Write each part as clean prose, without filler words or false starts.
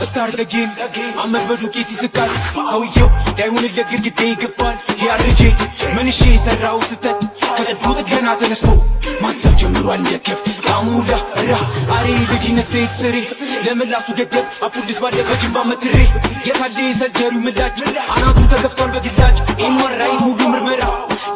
Start the game عمال بدوكيتي سكات ሰውየው ላይሆንለት ግድግዳ ይገባል ያረጀ መንሼ ሰራው ስተት ከቀዱት ገና ተነስቶ ማሰብ ጀምሯል ለከፍ ካሙላ ራ አሬ ልጅነት ስሪ ለምላሱ ገደብ አፉልስ ባለ በጅባ መትሬ የታለ ሰልጀሪው ምላጭ አናቱ ተገፍቷል በግላጭ ኢሞራይ ሙሉ ምርመራ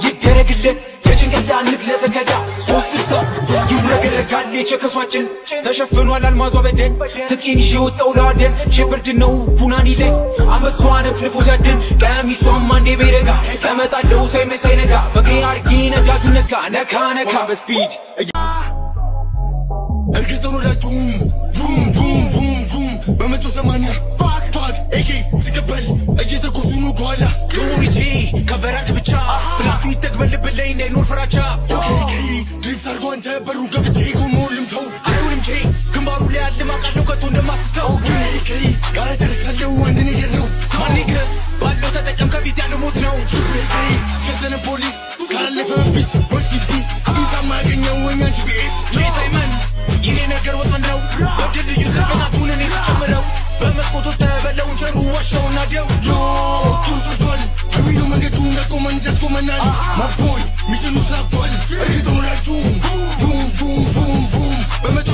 ይደረግለት የጭንቀላ ንግለ ተከዳ ሶስት ሰው ይረገረጋል የቸከሷችን ተሸፍኗል አልማዟ በደን ትጥቂን ይዤ ወጣው ለአደን ሽብርድ ነው ፑናን ይለኝ አንበሷን ፍልፎ ዘድን ቀሚሷም አንዴ ቤረጋ ከመጣለው ሳይመሳይ ነጋ በግሬ አርጊ ነጋቱ ነጋ ነካ ነካ በስፒድ እርግጠኑ ላችሁም ቡም ቡም ቡም ቡም በመቶ ሰማንያ ፋክ ፋክ ኤኬ ሲቀበል እየተኮሱ ነው ከኋላ ዶሪጄ ከበራክ ብቻ ብላቱ ይተግበልብለኝ እንዳይኖር ፍራቻ ኦኬ ድሪፍት አርጎ አንተ በሩን ከፍቼ ጎሞልም ተው አይሁንም ጄ ግንባሩ ላይ ያለ ማቃለው ከቶ እንደማስተው ኦኬ ጋር ደርሳለሁ አንድ ነገር ነው ማኒገ ባለው ተጠቀም ከፊት ያለው ሞት ነው ኦኬ ስከተነ ፖሊስ ካላለፈ ቢስ ወሲ ቢስ ኢንሳማ ያገኘው ወኛን ጂፒኤስ ጄሳይመን ይሄ ነገር ወጥመድ ነው በድልድዩ ዘፈናቱን እኔ ስጨምረው በመስኮቱ ተበለውን ቸሩ ዋሻውና ደው ጆ ቱርሷል ሀቢሉ መንገዱን ለቆመን ዘስኮመናል ማቦይ ሚሽኑ ተሳክቷል እርግጠኑ ላችሁ ቡም ቡም ቡም ቡም በመቶ